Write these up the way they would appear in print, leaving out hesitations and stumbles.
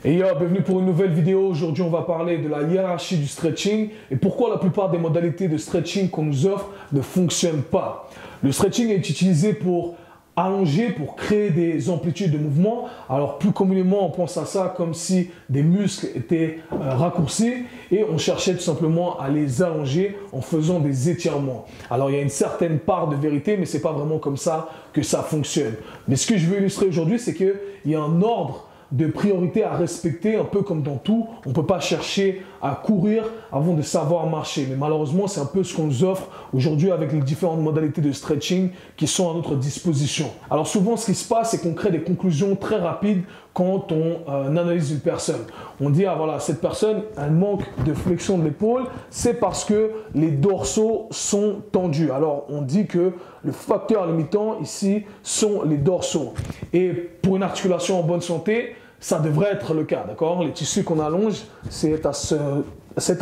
Et yo, bienvenue pour une nouvelle vidéo. Aujourd'hui, on va parler de la hiérarchie du stretching et pourquoi la plupart des modalités de stretching qu'on nous offre ne fonctionnent pas. Le stretching est utilisé pour allonger, pour créer des amplitudes de mouvement. Alors, plus communément, on pense à ça comme si des muscles étaient raccourcis et on cherchait tout simplement à les allonger en faisant des étirements. Alors, il y a une certaine part de vérité, mais ce n'est pas vraiment comme ça que ça fonctionne. Mais ce que je veux illustrer aujourd'hui, c'est qu'il y a un ordre de priorité à respecter, un peu comme dans tout. On ne peut pas chercher à courir avant de savoir marcher. Mais malheureusement, c'est un peu ce qu'on nous offre aujourd'hui avec les différentes modalités de stretching qui sont à notre disposition. Alors souvent, ce qui se passe, c'est qu'on crée des conclusions très rapides quand on analyse une personne. On dit, ah voilà, cette personne, elle manque de flexion de l'épaule, c'est parce que les dorsaux sont tendus. Alors, on dit que le facteur limitant ici sont les dorsaux. Et pour une articulation en bonne santé, ça devrait être le cas, d'accord? Les tissus qu'on allonge, c'est à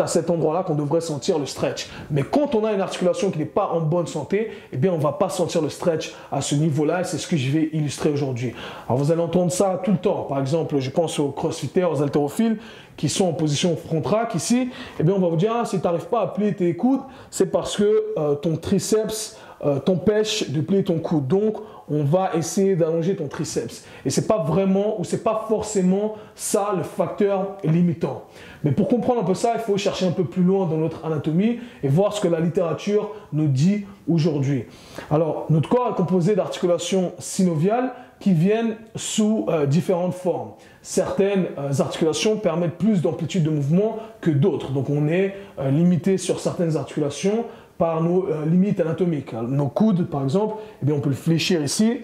cet endroit-là qu'on devrait sentir le stretch. Mais quand on a une articulation qui n'est pas en bonne santé, eh bien, on ne va pas sentir le stretch à ce niveau-là et c'est ce que je vais illustrer aujourd'hui. Alors, vous allez entendre ça tout le temps. Par exemple, je pense aux crossfitters, aux haltérophiles qui sont en position front rack ici. Eh bien, on va vous dire, ah, si tu n'arrives pas à plier tes coudes, c'est parce que ton triceps t'empêche de plier ton coude. Donc, on va essayer d'allonger ton triceps. Et ce n'est pas vraiment ou ce n'est pas forcément ça le facteur limitant. Mais pour comprendre un peu ça, il faut chercher un peu plus loin dans notre anatomie et voir ce que la littérature nous dit aujourd'hui. Alors, notre corps est composé d'articulations synoviales qui viennent sous différentes formes. Certaines articulations permettent plus d'amplitude de mouvement que d'autres. Donc, on est limité sur certaines articulations par nos limites anatomiques. Nos coudes, par exemple, eh bien, on peut le fléchir ici,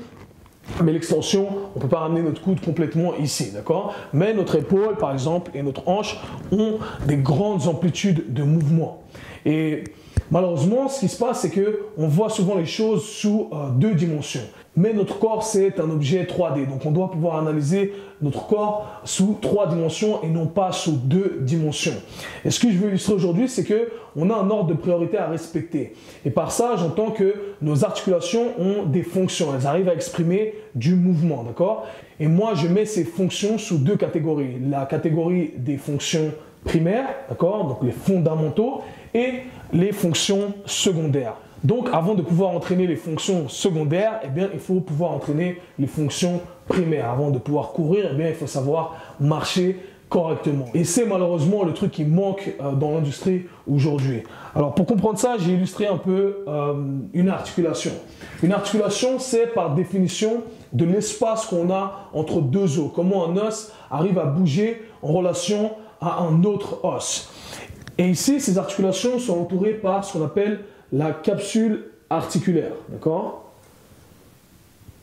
mais l'extension, on ne peut pas ramener notre coude complètement ici, d'accord? Mais notre épaule, par exemple, et notre hanche ont des grandes amplitudes de mouvement. Et malheureusement, ce qui se passe, c'est qu'on voit souvent les choses sous deux dimensions. Mais notre corps, c'est un objet 3D. Donc, on doit pouvoir analyser notre corps sous 3 dimensions et non pas sous 2 dimensions. Et ce que je veux illustrer aujourd'hui, c'est qu'on a un ordre de priorité à respecter. Et par ça, j'entends que nos articulations ont des fonctions. Elles arrivent à exprimer du mouvement, d'accord? Et moi, je mets ces fonctions sous 2 catégories. La catégorie des fonctions primaires, d'accord? Donc, les fondamentaux et les fonctions secondaires. Donc, avant de pouvoir entraîner les fonctions secondaires, eh bien, il faut pouvoir entraîner les fonctions primaires. Avant de pouvoir courir, eh bien, il faut savoir marcher correctement. Et c'est malheureusement le truc qui manque dans l'industrie aujourd'hui. Alors, pour comprendre ça, j'ai illustré un peu une articulation. Une articulation, c'est par définition de l'espace qu'on a entre deux os. Comment un os arrive à bouger en relation à un autre os. Et ici, ces articulations sont entourées par ce qu'on appelle la capsule articulaire, d'accord?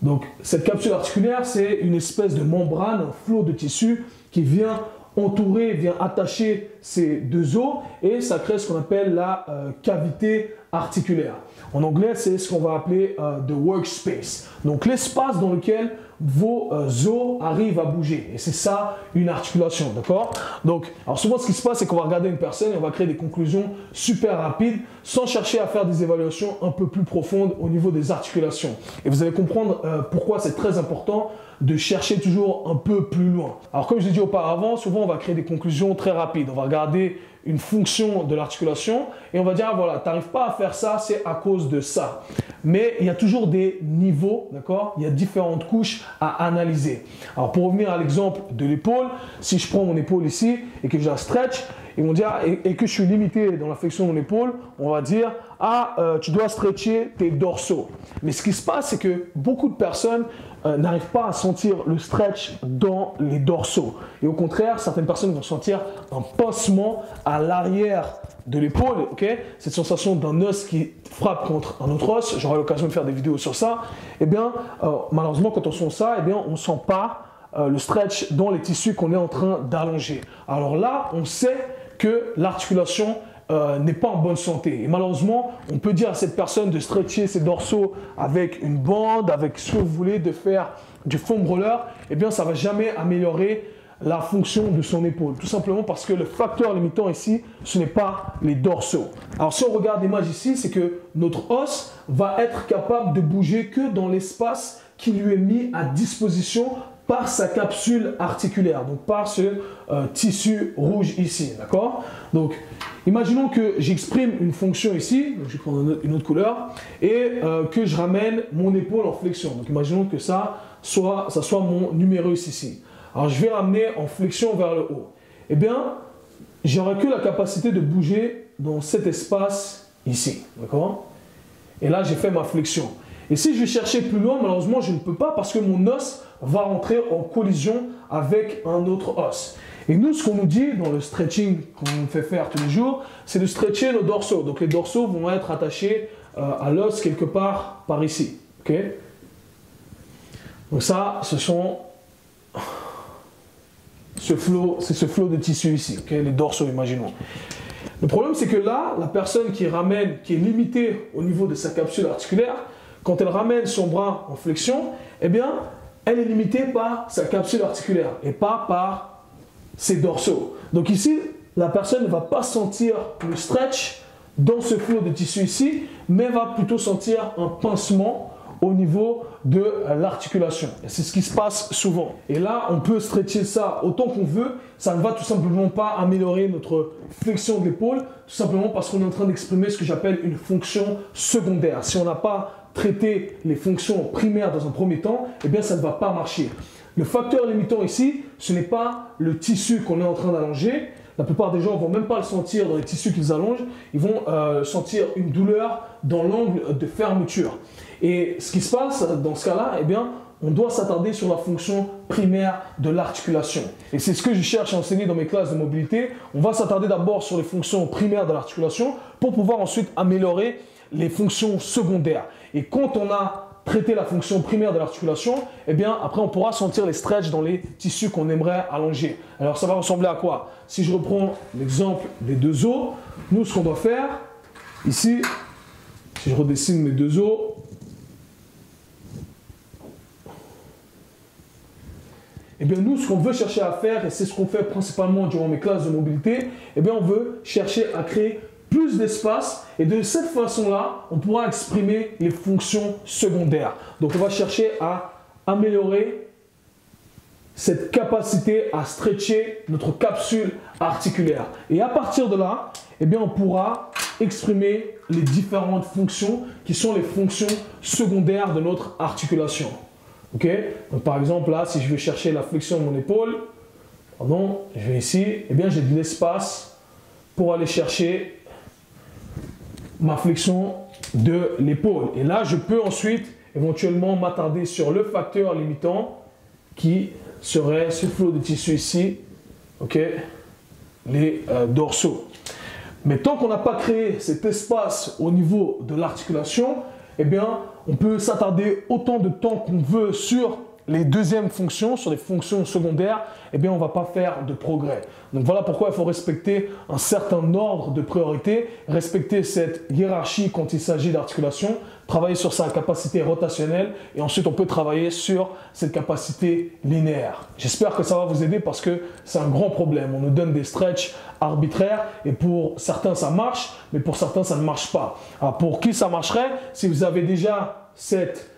Donc, cette capsule articulaire, c'est une espèce de membrane, un flot de tissu qui vient entourer, vient attacher ces deux os et ça crée ce qu'on appelle la cavité articulaire. En anglais, c'est ce qu'on va appeler the workspace. Donc, l'espace dans lequel vos os arrivent à bouger. Et c'est ça, une articulation, d'accord? Donc, alors souvent, ce qui se passe, c'est qu'on va regarder une personne et on va créer des conclusions super rapides sans chercher à faire des évaluations un peu plus profondes au niveau des articulations. Et vous allez comprendre pourquoi c'est très important de chercher toujours un peu plus loin. Alors, comme je l'ai dit auparavant, souvent, on va créer des conclusions très rapides. On va regarder une fonction de l'articulation et on va dire, ah, voilà, tu n'arrives pas à faire ça, c'est à cause de ça. Mais il y a toujours des niveaux, d'accord? Il y a différentes couches à analyser. Alors, pour revenir à l'exemple de l'épaule, si je prends mon épaule ici et que je la stretch, ils vont dire, et que je suis limité dans la flexion de mon épaule, on va dire, ah, tu dois stretcher tes dorsaux. Mais ce qui se passe, c'est que beaucoup de personnes n'arrivent pas à sentir le stretch dans les dorsaux. Et au contraire, certaines personnes vont sentir un pincement à l'arrière de l'épaule, ok? Cette sensation d'un os qui frappe contre un autre os, j'aurai l'occasion de faire des vidéos sur ça. Eh bien, malheureusement, quand on sent ça, eh bien, on ne sent pas le stretch dans les tissus qu'on est en train d'allonger. Alors là, on sait que l'articulation n'est pas en bonne santé. Et malheureusement, on peut dire à cette personne de stretcher ses dorsaux avec une bande, avec ce que vous voulez, de faire du foam roller, eh bien, ça ne va jamais améliorer la fonction de son épaule. Tout simplement parce que le facteur limitant ici, ce n'est pas les dorsaux. Alors, si on regarde l'image ici, c'est que notre os va être capable de bouger que dans l'espace qui lui est mis à disposition par sa capsule articulaire, donc par ce tissu rouge ici, d'accord? Donc, imaginons que j'exprime une fonction ici, donc je vais prendre une autre couleur, et que je ramène mon épaule en flexion. Donc, imaginons que ça soit mon numérus ici. Alors, je vais ramener en flexion vers le haut. Eh bien, j'aurai que la capacité de bouger dans cet espace ici, d'accord? Et là, j'ai fait ma flexion. Et si je vais chercher plus loin, malheureusement, je ne peux pas parce que mon os va rentrer en collision avec un autre os. Et nous, ce qu'on nous dit dans le stretching qu'on fait faire tous les jours, c'est de stretcher nos dorsaux. Donc, les dorsaux vont être attachés à l'os quelque part par ici. Okay? Donc ça, ce sont... c'est ce flot de tissu ici, okay? Les dorsaux, imaginons. Le problème, c'est que là, la personne qui est limitée au niveau de sa capsule articulaire, quand elle ramène son bras en flexion, eh bien, elle est limitée par sa capsule articulaire et pas par ses dorsaux. Donc ici, la personne ne va pas sentir le stretch dans ce flot de tissu ici, mais va plutôt sentir un pincement au niveau de l'articulation. Et c'est ce qui se passe souvent. Et là, on peut stretcher ça autant qu'on veut. Ça ne va tout simplement pas améliorer notre flexion de l'épaule, tout simplement parce qu'on est en train d'exprimer ce que j'appelle une fonction secondaire. Si on n'a pas traité les fonctions primaires dans un premier temps, eh bien, ça ne va pas marcher. Le facteur limitant ici, ce n'est pas le tissu qu'on est en train d'allonger. La plupart des gens ne vont même pas le sentir dans les tissus qu'ils allongent. Ils vont sentir une douleur dans l'angle de fermeture. Et ce qui se passe dans ce cas-là, eh bien, on doit s'attarder sur la fonction primaire de l'articulation. Et c'est ce que je cherche à enseigner dans mes classes de mobilité. On va s'attarder d'abord sur les fonctions primaires de l'articulation pour pouvoir ensuite améliorer les fonctions secondaires. Et quand on a traité la fonction primaire de l'articulation, eh bien, après, on pourra sentir les stretches dans les tissus qu'on aimerait allonger. Alors, ça va ressembler à quoi? Si je reprends l'exemple des deux os, nous, ce qu'on doit faire, ici, si je redessine mes deux os, eh bien, nous, ce qu'on veut chercher à faire, et c'est ce qu'on fait principalement durant mes classes de mobilité, eh bien, on veut chercher à créer plus d'espace et de cette façon-là, on pourra exprimer les fonctions secondaires. Donc, on va chercher à améliorer cette capacité à stretcher notre capsule articulaire. Et à partir de là, eh bien, on pourra exprimer les différentes fonctions qui sont les fonctions secondaires de notre articulation. Okay? Donc, par exemple, là, si je veux chercher la flexion de mon épaule, pardon, je vais ici, eh bien, j'ai de l'espace pour aller chercher ma flexion de l'épaule. Et là, je peux ensuite éventuellement m'attarder sur le facteur limitant qui serait ce flot de tissu ici, okay, les dorsaux. Mais tant qu'on n'a pas créé cet espace au niveau de l'articulation, eh bien, on peut s'attarder autant de temps qu'on veut sur les deuxièmes fonctions, sur les fonctions secondaires, eh bien, on ne va pas faire de progrès. Donc, voilà pourquoi il faut respecter un certain ordre de priorité, respecter cette hiérarchie quand il s'agit d'articulation, travailler sur sa capacité rotationnelle et ensuite, on peut travailler sur cette capacité linéaire. J'espère que ça va vous aider parce que c'est un grand problème. On nous donne des stretches arbitraires et pour certains, ça marche, mais pour certains, ça ne marche pas. Alors, pour qui ça marcherait? Si vous avez déjà cet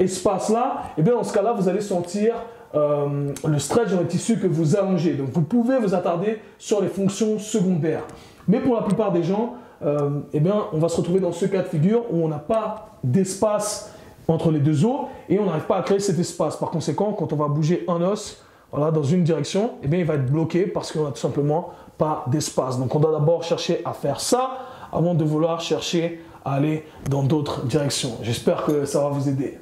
espace-là, et bien dans ce cas-là, vous allez sentir le stretch dans les tissus que vous allongez. Donc, vous pouvez vous attarder sur les fonctions secondaires. Mais pour la plupart des gens, eh bien, on va se retrouver dans ce cas de figure où on n'a pas d'espace entre les deux os et on n'arrive pas à créer cet espace. Par conséquent, quand on va bouger un os voilà, dans une direction, eh bien, il va être bloqué parce qu'on n'a tout simplement pas d'espace. Donc, on doit d'abord chercher à faire ça avant de vouloir chercher à aller dans d'autres directions. J'espère que ça va vous aider.